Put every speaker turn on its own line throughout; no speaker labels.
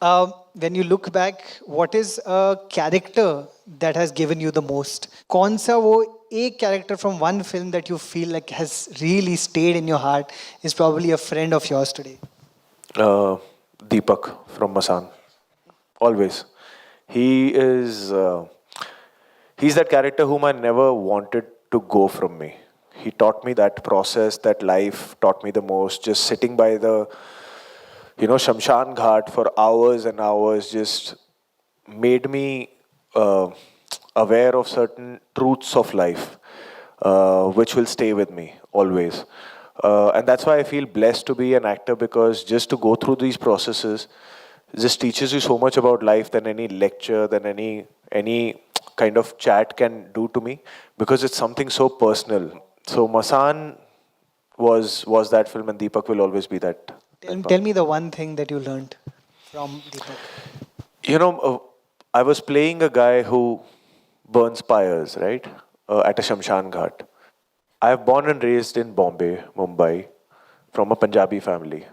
When you look back, what is a character that has given you the most? कौन सा वो एक character from one film that you feel like has really stayed in your heart is probably a friend of yours today?
Uh, Deepak from Masan. Always. He is. He's that character whom I never wanted to go from me. He taught me that process, that life taught me the most. Just sitting by the, Shamshan Ghat for hours and hours just made me aware of certain truths of life, which will stay with me always. And that's why I feel blessed to be an actor, because just to go through these processes just teaches you so much about life than any lecture, than any kind of chat can do to me, because it's something so personal. So Masan was that film, and Deepak will always be that.
Tell me the one thing that you learned from Deepak.
I was playing a guy who burns pyres, right, at a Shamshan Ghat. I have born and raised in Bombay, Mumbai, from a Punjabi family.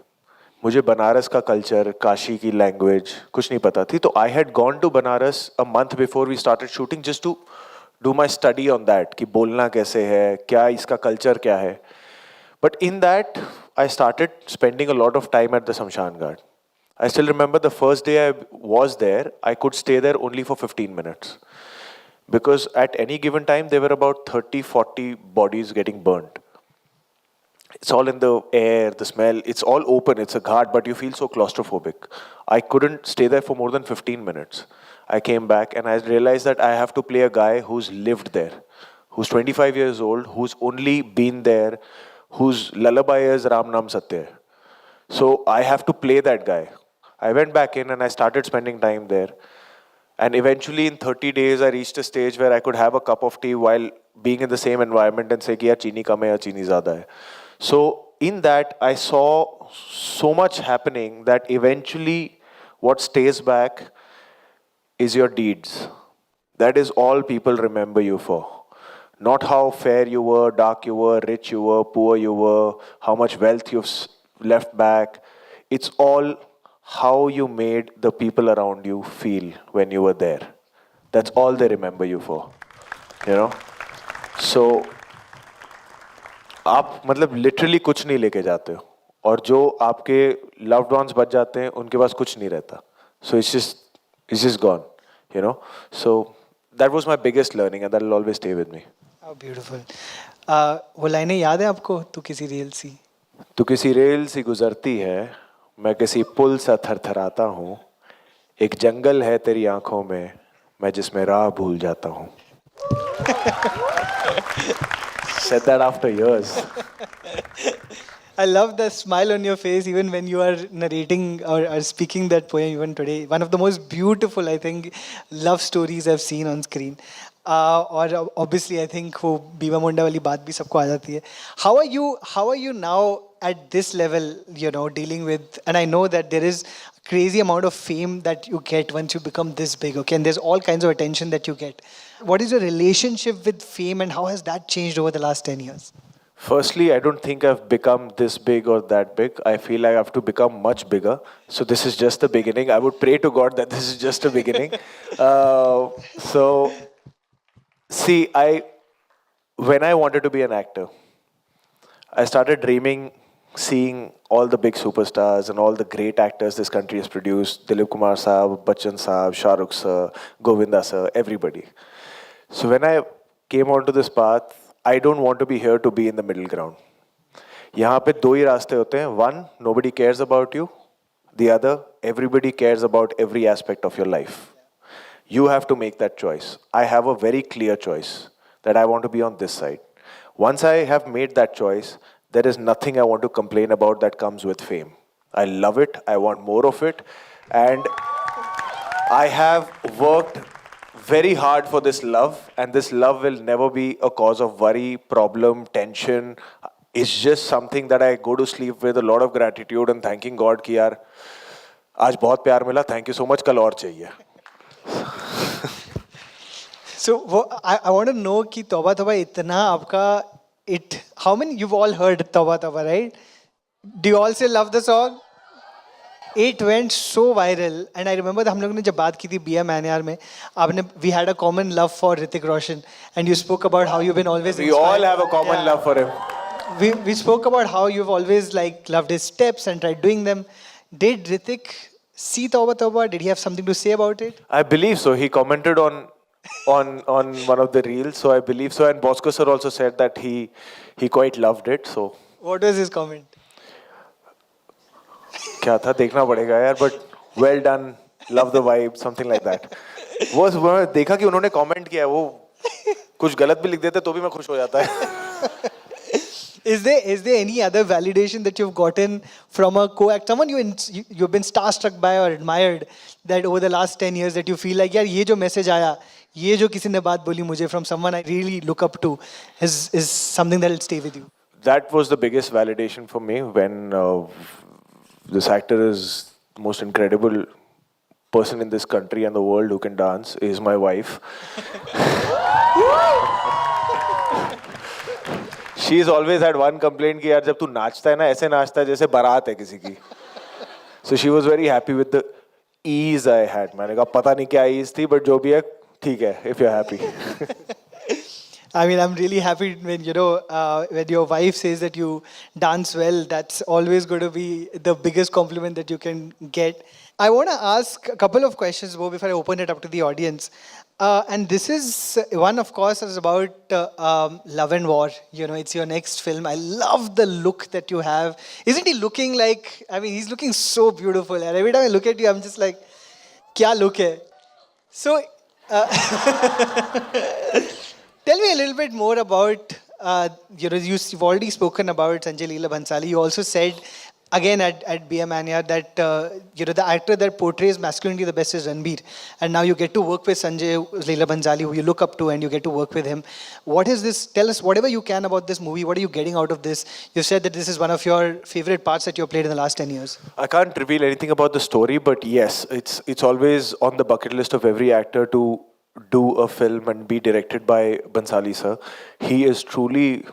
मुझे बनारस का culture, Kashi की language कुछ नहीं पता थी. तो I had gone to Banaras a month before we started shooting just to do my study on that, कि बोलना कैसे है, क्या इसका कल्चर क्या है. But in that I started spending a lot of time at the शमशान घाट. I still remember the first day I was there, I could stay there only for 15 minutes. Because at any given time, there were about 30, 40 bodies getting burnt. It's all in the air, the smell, it's all open, it's a ghat, but you feel so claustrophobic. I couldn't stay there for more than 15 minutes. I came back and I realized that I have to play a guy who's lived there, who's 25 years old, who's only been there, whose lullaby is Ram Nam Satya. So I have to play that guy. I went back in and I started spending time there. And eventually in 30 days, I reached a stage where I could have a cup of tea while being in the same environment and say, कि यार चीनी कम है या चीनी ज़्यादा है. So in that, I saw so much happening that eventually what stays back is your deeds. That is all people remember you for. Not how fair you were, dark you were, rich you were, poor you were, how much wealth you've left back. It's all how you made the people around you feel when you were there. That's all they remember you for. You know? So, आप मतलब literally कुछ नहीं लेके जाते हो, और जो आपके लव्ड वंस बच जाते हैं उनके पास कुछ नहीं रहता. So it's just gone, you know. So that was my biggest learning and that will always stay with me.
How beautiful. वो लाइनें याद है आपको? तू किसी रेल सी.
तू किसी रेल सी गुजरती है, मैं किसी पुल सा थरथराता हूँ, एक जंगल है तेरी आंखों में, मैं जिसमें राह भूल जाता हूँ. Said that after years.
I love the smile on your face even when you are narrating or speaking that poem even today. One of the most beautiful, I think, love stories I've seen on screen. और obviously I think वो बीवा मुंडा वाली बात भी सबको आ जाती है. How are you now at this level, you know, dealing with, and I know that there is a crazy amount of fame that you get once you become this big, okay, and there's all kinds of attention that you get. What is your relationship with fame and how has that changed over the last 10 years?
Firstly, I don't think I've become this big or that big. I feel like I have to become much bigger. So this is just the beginning. I would pray to God that this is just a beginning. So, see, when I wanted to be an actor, I started dreaming, seeing all the big superstars and all the great actors this country has produced. Dilip Kumar Saab, Bachchan Saab, Shah Rukh Sir, Govinda Sir, everybody. So when I came onto this path, I don't want to be here to be in the middle ground. यहाँ पे दो ही रास्ते होते हैं. One, nobody cares about you. The other, everybody cares about every aspect of your life. You have to make that choice. I have a very clear choice that I want to be on this side. Once I have made that choice, there is nothing I want to complain about that comes with fame. I love it. I want more of it. And I have worked very hard for this love, and this love will never be a cause of worry, problem, tension. It's just something that I go to sleep with a lot of gratitude and thanking God कि यार आज बहुत प्यार मिला, thank you so much, कल और चाहिए.
So I want to know कि तौबा तौबा इतना आपका how many you've all heard तौबा तौबा, right? Do you all still love the song? It went so viral, and I remember हम लोग ने जब बात की थी BM NR में, आपने we had a common love for Hrithik Roshan, and you spoke about how you've been always
We
inspired.
all have a common
Yeah.
love for him.
We spoke about how you've always like loved his steps and tried doing them. Did Hrithik see Tauba Tauba? Did he have something to say about it?
I believe so. He commented on one of the reels, so I believe so. And Bosco sir also said that he quite loved it. So
What was his comment?
क्या था देखना पड़ेगा यार, but well done, love the vibe, something like that. वो देखा कि उन्होंने comment किया है, वो कुछ गलत भी लिख देते तो भी मैं खुश हो जाता है.
Is there any other validation that you've gotten from a co-act, someone you've been starstruck by or admired, that over the last 10 years that you feel like यार ये जो message आया, ये जो किसी ने बात बोली मुझे from someone I really look up to is something that will stay with you?
That was the biggest validation for me when this actor is the most incredible person in this country and the world who can dance is my wife. She's always had one complaint कि यार जब तू नाचता है ना ऐसे नाचता है जैसे बारात है किसी की. So she was very happy with the ease I had. मैंने कहा पता नहीं क्या ease थी but जो भी है ठीक है if you're happy.
I mean, I'm really happy when when your wife says that you dance well. That's always going to be the biggest compliment that you can get. I want to ask a couple of questions, Bo, before I open it up to the audience. And this is one, of course, is about Love and War. It's your next film. I love the look that you have. Isn't he looking like? I mean, he's looking so beautiful. And every time I look at you, I'm just like, "Kya look hai?" So. Tell me a little bit more about, you've already spoken about Sanjay Leela Bhansali. You also said, again at BM Anya, that, the actor that portrays masculinity the best is Ranbir. And now you get to work with Sanjay Leela Bhansali, who you look up to, and you get to work with him. What is this? Tell us whatever you can about this movie. What are you getting out of this? You said that this is one of your favorite parts that you've played in the last 10 years.
I can't reveal anything about the story, but yes, it's always on the bucket list of every actor to do a film and be directed by Bansali sir. He is truly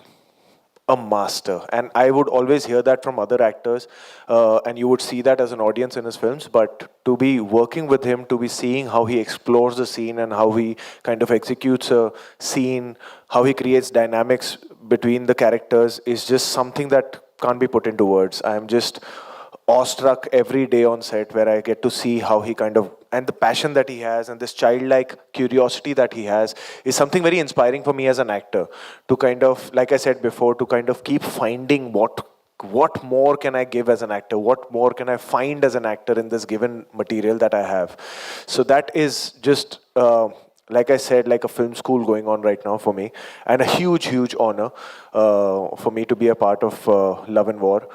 a master, and I would always hear that from other actors, and you would see that as an audience in his films. But to be working with him, to be seeing how he explores the scene and how he kind of executes a scene, how he creates dynamics between the characters is just something that can't be put into words. I'm just awestruck every day on set where I get to see how he kind of, and the passion that he has and this childlike curiosity that he has is something very inspiring for me as an actor to kind of, like I said before, to kind of keep finding what more can I give as an actor, what more can I find as an actor in this given material that I have. So that is just like I said, like a film school going on right now for me, and a huge honor for me to be a part of Love and War.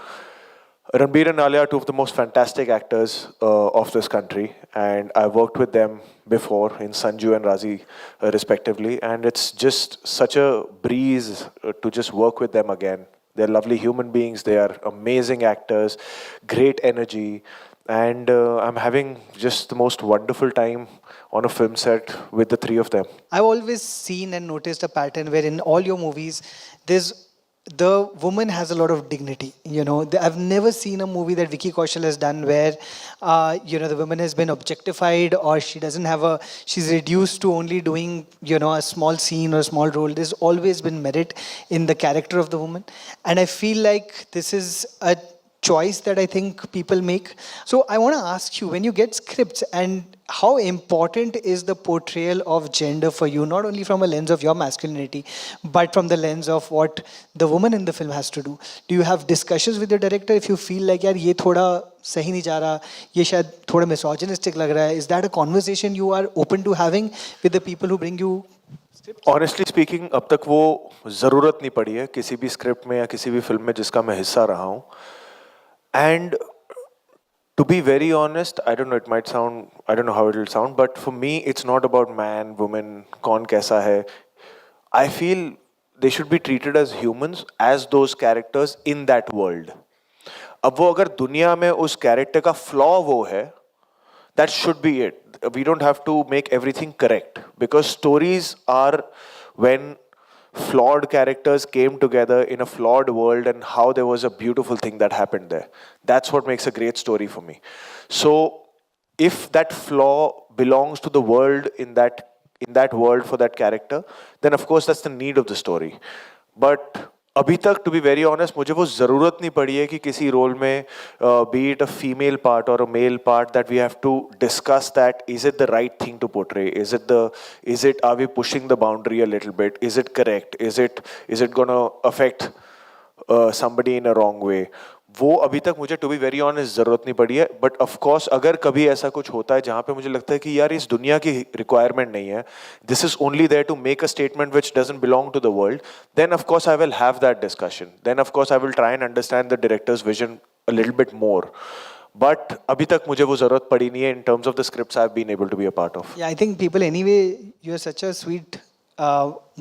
Ranbir and Alia are two of the most fantastic actors of this country, and I worked with them before in Sanju and Razi, respectively, and it's just such a breeze to just work with them again. They're lovely human beings, they are amazing actors, great energy, and I'm having just the most wonderful time on a film set with the three of them.
I've always seen and noticed a pattern where in all your movies, the woman has a lot of dignity. I've never seen a movie that Vicky Kaushal has done where, the woman has been objectified or she's reduced to only doing, a small scene or a small role. There's always been merit in the character of the woman. And I feel like this is a choice that I think people make. So I want to ask you, when you get scripts, and how important is the portrayal of gender for you, not only from a lens of your masculinity, but from the lens of what the woman in the film has to do? Do you have discussions with your director if you feel like, yaar, ye thoda sahi nahi ja raha, ye shayad thoda misogynistic lag raha hai? Is that a conversation you are open to having with the people who bring you scripts?
Honestly speaking, अब तक वो ज़रूरत नहीं पड़ी है किसी भी script में या किसी भी फिल्म में जिसका मैं हिस्सा रहा हूँ. And to be very honest, I don't know, I don't know how it will sound, but for me, it's not about man, woman, kaun kaisa hai. I feel they should be treated as humans, as those characters in that world. अब वो अगर दुनिया में उस character का flaw वो है, that should be it. We don't have to make everything correct, because stories are when flawed characters came together in a flawed world and how there was a beautiful thing that happened there. That's what makes a great story for me. So if that flaw belongs to the world in that world for that character, then of course that's the need of the story. But अभी तक to be very honest मुझे वो ज़रूरत नहीं पड़ी है कि किसी रोल में be it a female part और a male part that we have to discuss that is it the right thing to portray is it are we pushing the boundary a little bit is it correct is it gonna affect somebody in a wrong way. वो अभी तक मुझे to be very honest ज़रूरत नहीं पड़ी है. But of course अगर कभी ऐसा कुछ होता है जहाँ पे मुझे लगता है कि यार इस दुनिया की रिक्वायरमेंट नहीं है, this is only there to make a statement which doesn't belong to the world, then of course I will have that discussion. Then of course I will try and understand the director's vision a little bit more. But अभी तक मुझे वो ज़रूरत पड़ी नहीं है in terms of the scripts I've been able to be a part of.
Yeah, I think people anyway, you're such a sweet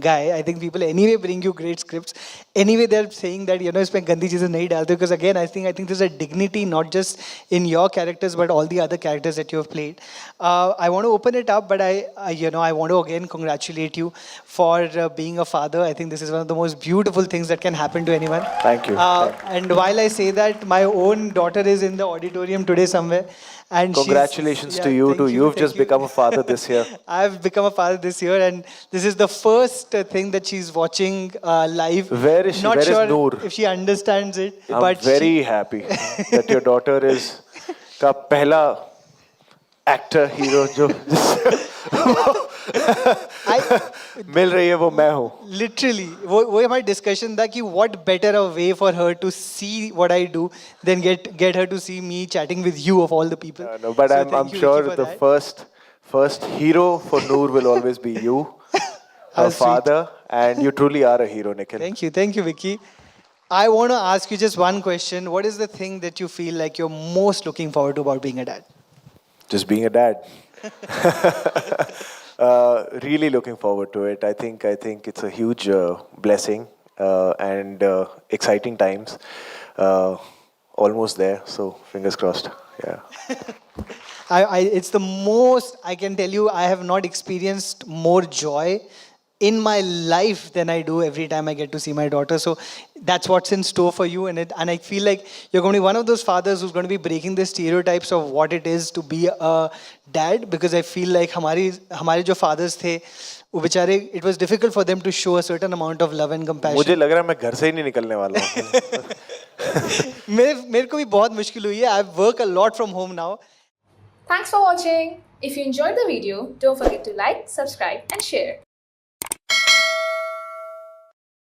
guy. I think people anyway bring you great scripts. Anyway, they're saying that इसमें गंदी चीजें नहीं डालते, because again I think there's a dignity not just in your characters but all the other characters that you have played. I want to open it up, but I want to again congratulate you for being a father. I think this is one of the most beautiful things that can happen to anyone.
Thank you.
And while I say that, my own daughter is in the auditorium today somewhere. And
Congratulations to you too. You've just become a father this year.
I've become a father this year, and this is the first thing that she's watching live.
Where is she?
Not
Where is
sure
Noor?
if she understands it.
I'm
but
very happy that your daughter is का पहला actor hero जो मिल रही है वो मैं हूँ.
Literally, वो हमारी discussion था कि what better a way for her to see what I do than get her to see me chatting with you of all the people.
No, but
So
I'm
thank you,
sure
Vicky, for
the
that.
first hero for Noor will always be you,
How
her
sweet.
father, and you truly are a hero, Nikhil.
Thank you, Vicky. I want to ask you just one question. What is the thing that you feel like you're most looking forward to about being a dad?
Just being a dad. Really looking forward to it. I think it's a huge blessing and exciting times. Almost there, so fingers crossed. Yeah.
It's the most, I can tell you, I have not experienced more joy in my life than I do every time I get to see my daughter. So that's what's in store for you. And I feel like you're going to be one of those fathers who's going to be breaking the stereotypes of what it is to be a dad, because I feel like हमारे जो fathers थे वो बेचारे, it was difficult for them to show a certain amount of love and compassion.
मुझे लग रहा है मैं घर से ही नहीं निकलने वाला हूँ.
मेरे को भी बहुत मुश्किल हुई है. I work a lot from home now.
Thanks for watching. If you enjoyed the video, don't forget to like, subscribe and share.